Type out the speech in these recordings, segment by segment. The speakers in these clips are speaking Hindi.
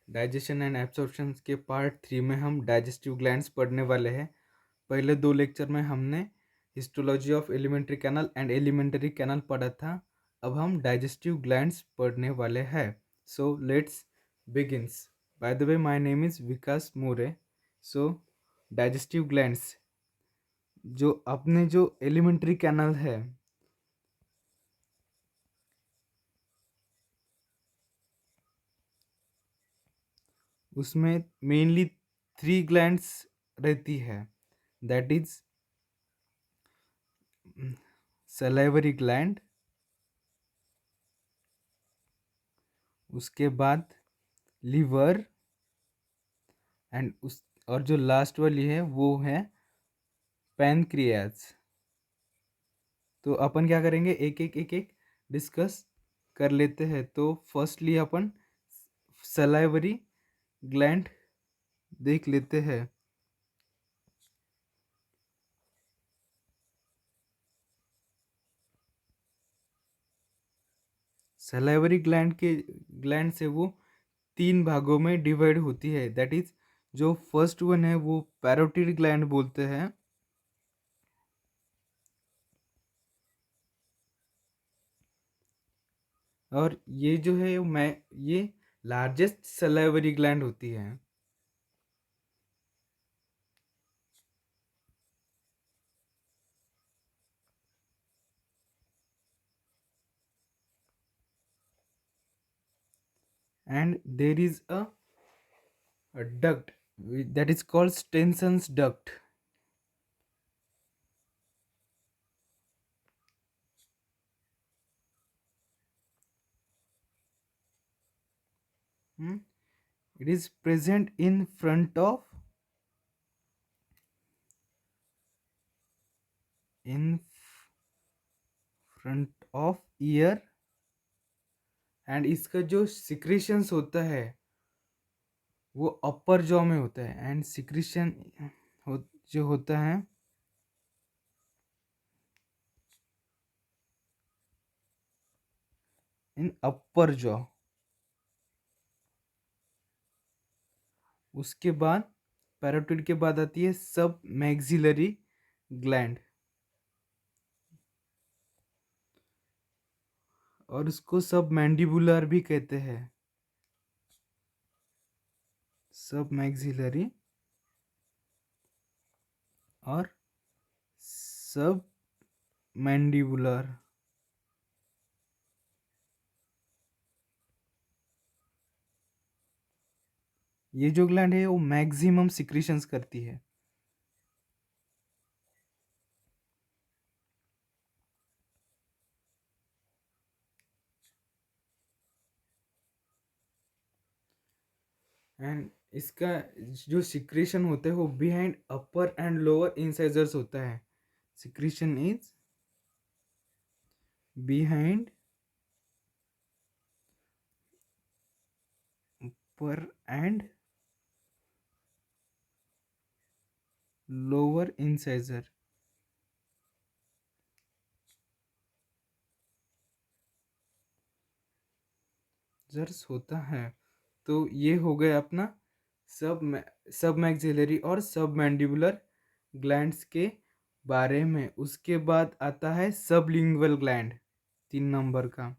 डाइजेशन एंड एब्जॉर्प्शन के पार्ट 3 में हम डाइजेस्टिव ग्लैंड्स पढ़ने वाले हैं। पहले 2 लेक्चर में हमने histology of alimentary canal and elementary canal पढ़ा था। अब हम डाइजेस्टिव ग्लैंड्स पढ़ने वाले हैं। So let's begins. By the way, my name is Vikas more. So digestive glands, जो अपने जो एलिमेंट्री कैनाल है, उसमें मेनली 3 ग्लैंड्स रहती है। दैट इज सलाइवरी ग्लैंड, उसके बाद लीवर एंड उस और जो लास्ट वाली है वो है पैनक्रियाज। तो अपन क्या करेंगे, एक एक डिस्कस कर लेते हैं। तो फर्स्टली अपन सलाइवरी ग्लैंड देख लेते हैं। सलाइवरी ग्लैंड से वो 3 भागों में डिवाइड होती है। दैट इज, जो फर्स्ट वन है वो पैरोटिड ग्लैंड बोलते हैं, और ये जो है मैं ये लार्जेस्ट सलाइवरी ग्लैंड होती है। And there is a duct that is called Stenson's duct. It is present in in front of ear, and इसका जो सिक्रेशंस होता है वो अपर जॉ में होता है। एंड सिक्रेशन जो होता है इन अपर जॉ। उसके बाद पैरोटिड के बाद आती है सब मैक्सिलरी ग्लैंड, और उसको सब मैंडिबुलर भी कहते हैं। सब मैक्सिलरी और सब मैंडिबुलर। ये जो ग्लैंड है वो मैक्सिमम सिक्रीशंस करती है। एंड इसका जो सिक्रीशन होता है वो behind upper and lower incisors होता है। Secretion is behind upper and lower incisor. जर्स होता है। तो ये हो गया अपना सब मैक्सिलरी और सब मैंडिबुलर ग्लैंड्स के बारे में। उसके बाद आता है सबलिंगुअल ग्लैंड, 3 नंबर का।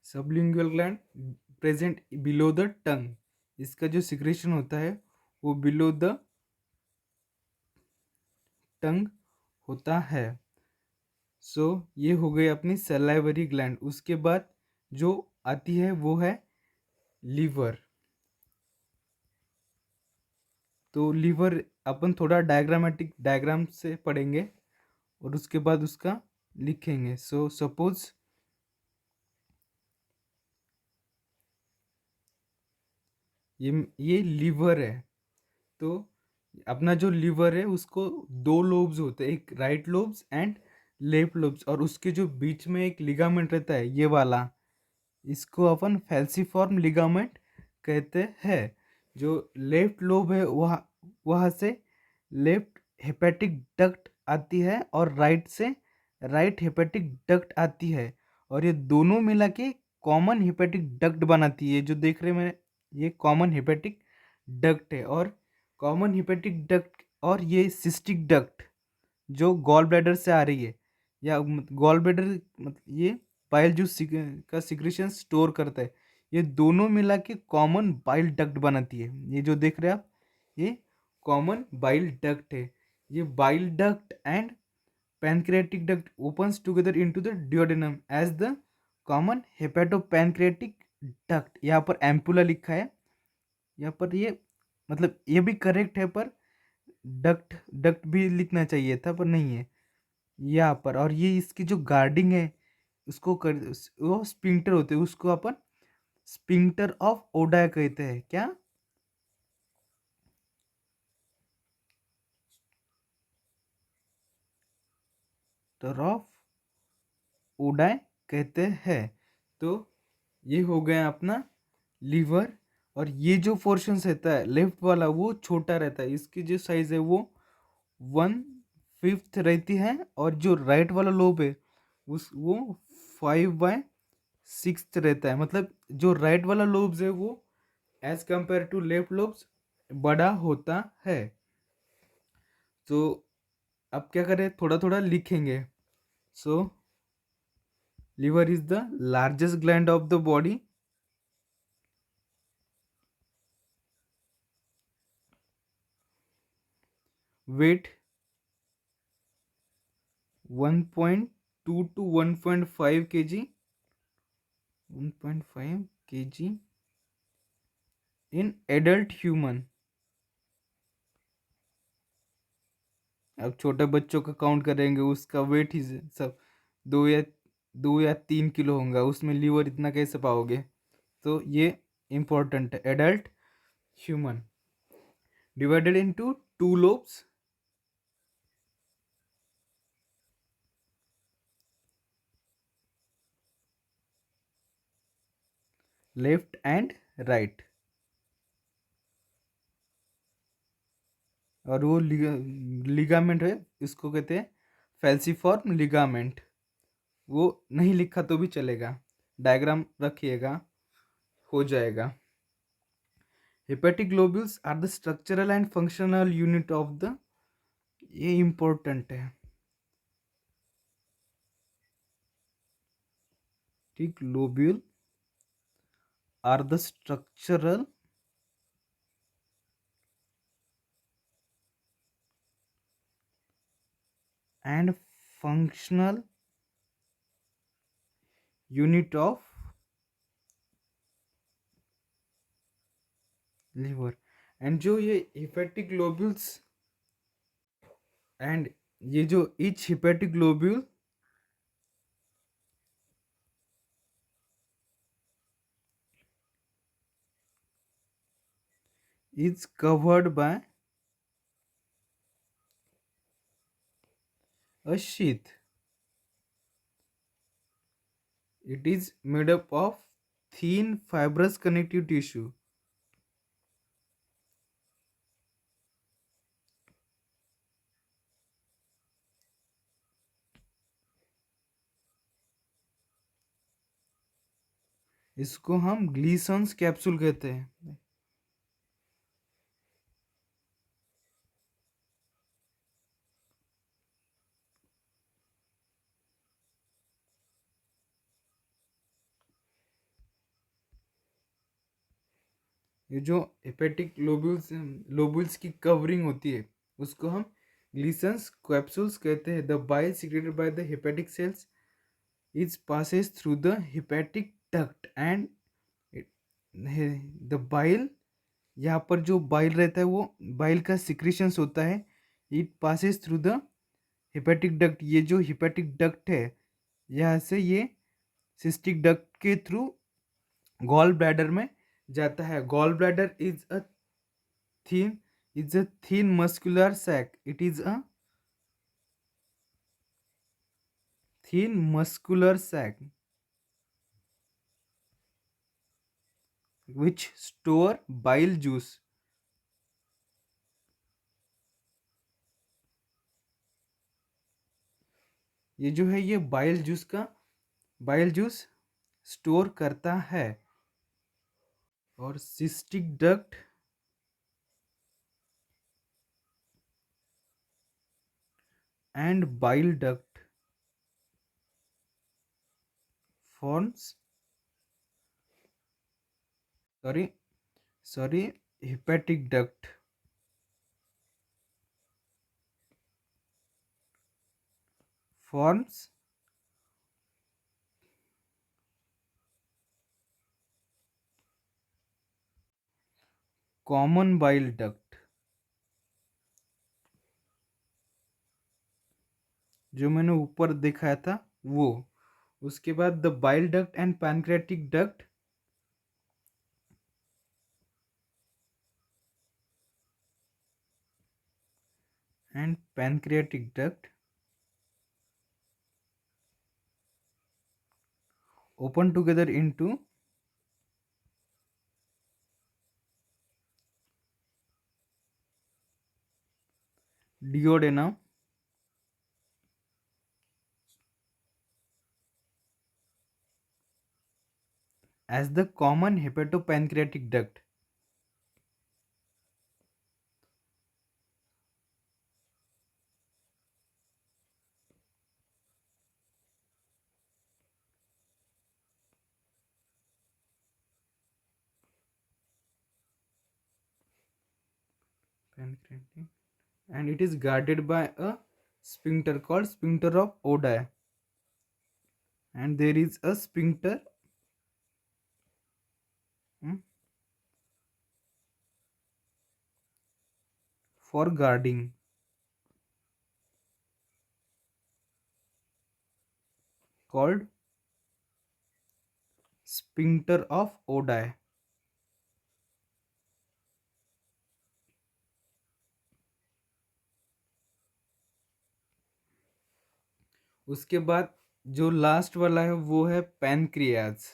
Sublingual gland present below the tongue. इसका जो सिक्रेशन होता है वो बिलो द टंग होता है। सो ये हो गई अपनी सलाइवरी ग्लैंड। उसके बाद जो आती है वो है लीवर। तो लीवर अपन थोड़ा डायग्रामेटिक डायग्राम से पढ़ेंगे और उसके बाद उसका लिखेंगे। सो सपोज ये लीवर है। तो अपना जो लीवर है उसको 2 लोब्स होते हैं, एक right lobes and left lobes, और उसके जो बीच में एक लिगामेंट रहता है ये वाला, इसको अपन फैल्सीफॉर्म लिगामेंट कहते हैं। जो लेफ्ट लोब है वहाँ वहाँ से लेफ्ट हेपेटिक डक्ट आती है और राइट से राइट हेपेटिक डक्ट आती है, और ये दोनों मिला के कॉमन हेपेटिक डक्ट बनाती है। जो देख रहे हैं मैं, ये कॉमन हेपेटिक डक्ट है। और कॉमन हेपेटिक डक्ट और ये सिस्टिक डक्ट जो गॉल ब्लैडर से आ रही है, या गॉल ब्लैडर मतलब ये बाइल जूस का सिक्रेशन स्टोर करता है, ये दोनों मिला के कॉमन बाइल डक्ट बनाती है। ये जो देख रहे हैं आप, ये कॉमन बाइल डक्ट है। ये bile duct and pancreatic duct opens together into the duodenum as the common hepatopancreatic duct। यहाँ पर एम्पुला लिखा है, यहाँ पर ये मतलब ये भी करेक्ट है, पर डक्ट डक्ट भी लिखना चाहिए था, पर नहीं है यहाँ पर। और ये इसकी जो गार्डिंग है उसको कर, वो स्पिंक्टर होते हैं, उसको अपन स्पिंक्टर ऑफ ओडा कहते हैं। क्या? स्पिंक्टर ऑफ ओडाई कहते हैं। तो ये हो गया अपना लीवर। और ये जो पोर्शन रहता है लेफ्ट वाला वो छोटा रहता है, इसकी जो साइज है वो 1/5 रहती है, और जो राइट वाला लोब है उस वो 5/6 रहता है। मतलब जो राइट वाला लोब्स है वो as compare to left lobes बड़ा होता है। तो अब क्या करें, थोड़ा थोड़ा लिखेंगे। सो liver is the largest gland of the body, weight 1.2 to 1.5 kg, 1.5 kg in adult human। अब छोटे बच्चों का काउंट करेंगे, उसका वेट ही सब 2 या 3 किलो होगा, उसमें लीवर इतना कैसे पाओगे? तो ये इम्पोर्टेंट है। Adult human divided into 2 lobes, left and right. और वो लिगामेंट है, इसको कहते हैं फैल्सीफॉर्म लिगामेंट। वो नहीं लिखा तो भी चलेगा, डायग्राम रखिएगा, हो जाएगा। Hepatic globules are the structural and functional unit of the, ये इंपॉर्टेंट है, globule are the structural and functional unit of liver। And जो ये हेपेटिक ग्लोब्यूल्स एंड ये जो each hepatic globule is covered by a sheath। It is made up of thin fibrous connective tissue। इसको हम ग्लीसन्स कैप्सूल कहते हैं। ये जो हेपेटिक लोब्यूल्स की कवरिंग होती है उसको हम ग्लीसन्स कैप्सूल्स कहते हैं। The bile secreted by the hepatic sales is passes through the hepatic duct and the bile, यहाँ पर जो बाइल रहता है वो बाइल का सिक्रीशंस होता है। It passes through the hepatic duct, ये जो हेपेटिक डक्ट है यहाँ से ये सिस्टिक डक्ट के थ्रू गॉल ब्लैडर में जाता है। Gall bladder thin is a thin muscular sac। It is a thin muscular sac which store bile juice। ये जो है ये बाइल जूस स्टोर करता है। और cystic duct and bile duct forms sorry sorry hepatic duct forms common bile duct. जो मैंने ऊपर दिखाया था वो। उसके बाद the bile duct and pancreatic duct and pancreatic duct open together into duodenum as the common hepatopancreatic duct. Pancreatic, and it is guarded by a sphincter called sphincter of Oddi, and there is a sphincter hmm, for guarding called sphincter of Oddi. उसके बाद जो लास्ट वाला है वो है pancreas.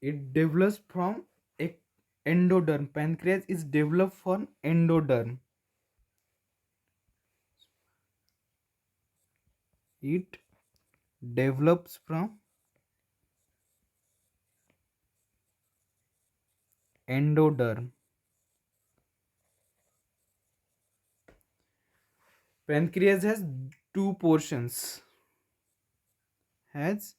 It develops from endoderm. Pancreas is developed from endoderm. It develops from endoderm. Pancreas has two portions. Has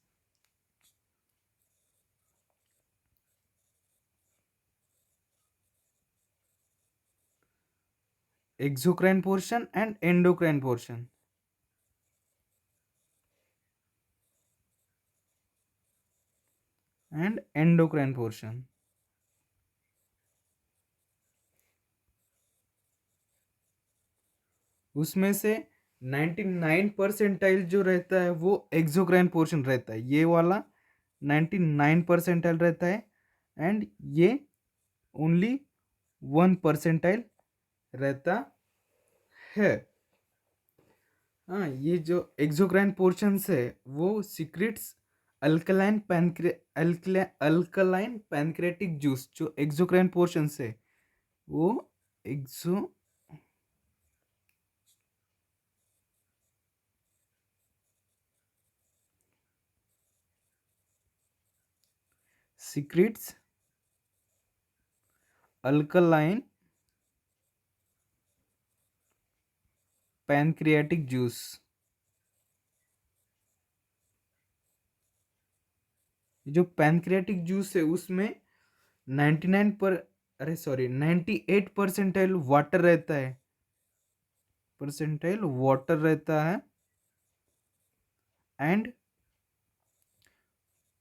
exocrine portion and endocrine portion. And endocrine portion. उसमें से 99 परसेंटाइल जो रहता है वो एक्सोक्राइन पोर्शन रहता है। ये वाला 99 परसेंटाइल रहता है एंड ये ओनली 1 परसेंटाइल रहता है। हाँ, ये जो एक्सोक्राइन पोर्शन है वो सीक्रेट्स अल्कलाइन पैनक्रेटिक जूस। जो एक्सोक्राइन पोर्शन है वो एक्सो secretes alkaline pancreatic juice। जो पैनक्रियाटिक जूस है उसमें 99 पर अरे सॉरी 98 परसेंटाइल वाटर रहता है एंड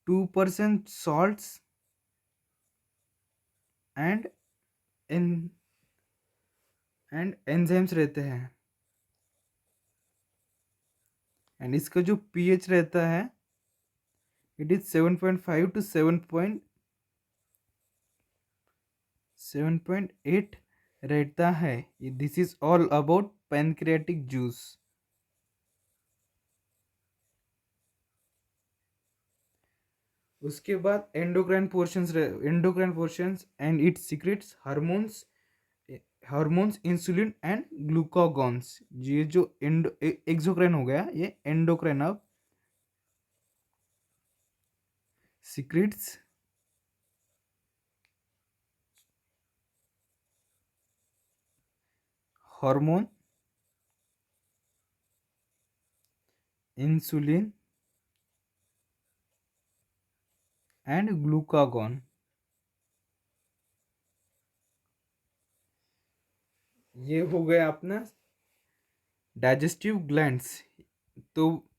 2% सॉल्ट्स एंड एंजाइम्स रहते हैं। एंड इसका जो पीएच रहता है इट इज 7.5 to 7.8 रहता है। This is all about pancreatic juice. उसके बाद endocrine portions and it secretes hormones, insulin and glucagons. ये जो एक्सोक्राइन हो गया, ये एंडोक्राइन अब secretes hormone, insulin and glucagon. ये हो गया अपना डाइजेस्टिव ग्लैंड्स। तो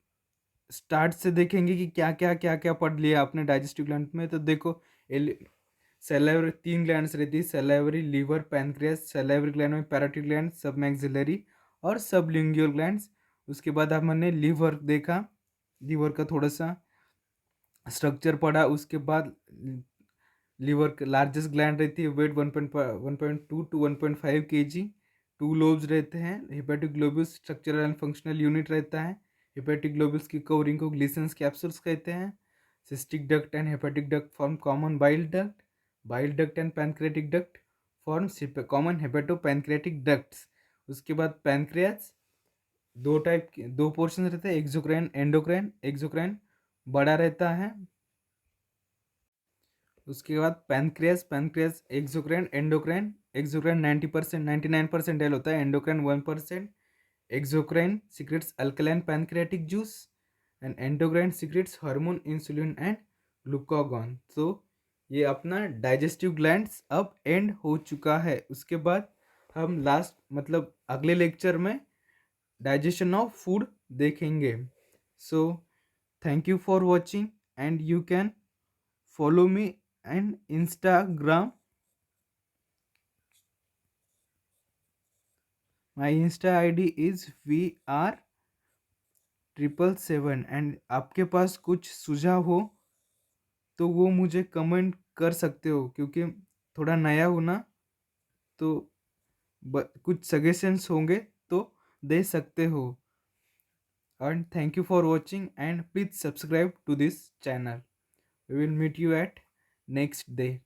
स्टार्ट से देखेंगे कि क्या क्या पढ़ लिया आपने डाइजेस्टिव ग्लैंड में। तो देखो, सैलाइवरी 3 ग्लैंड्स रहती है, salivary, liver, pancreas. Salivary gland में पैराटिड ग्लैंड, सब मैक्सिलरी और सबलिंगुअल ग्लैंड्स। उसके बाद हमने लीवर देखा, लीवर का थोड़ा सा स्ट्रक्चर पढ़ा। उसके बाद लीवर लार्जेस्ट ग्लैंड रहती है, वेट 1.2 टू 1.5 kg। 2 लोब्स रहते हैं, hepatic globulus structural and functional unit रहता है। हेपेटिक ग्लोबुलस की कवरिंग को ग्लिसन्स कैप्सूल्स कहते हैं। Cystic duct and hepatic duct form common bile duct. Bile duct and pancreatic duct forms common hepato pancreatic ducts. उसके बाद पैनक्रियाज दो पोर्शन रहते हैं, एक्सोक्राइन एंडोक्राइन। एक्सोक्राइन बड़ा रहता है। उसके बाद pancreas exocrine endocrine. Exocrine 90% 99% L होता है, endocrine 1%। Exocrine secrets alkaline pancreatic juice and endocrine secrets hormone, insulin and glucagon. तो ये अपना डाइजेस्टिव ग्लैंड्स अब एंड हो चुका है। उसके बाद हम लास्ट मतलब अगले लेक्चर में डाइजेशन ऑफ फूड देखेंगे। So thank you for watching and you can follow me and Instagram. My Insta ID is VR777 and आपके पास कुछ सुझाव हो तो वो मुझे कमेंट कर सकते हो, क्योंकि थोड़ा नया हो ना, तो कुछ सजेशंस होंगे तो दे सकते हो। And thank you for watching and please subscribe to this channel. We will meet you at next day.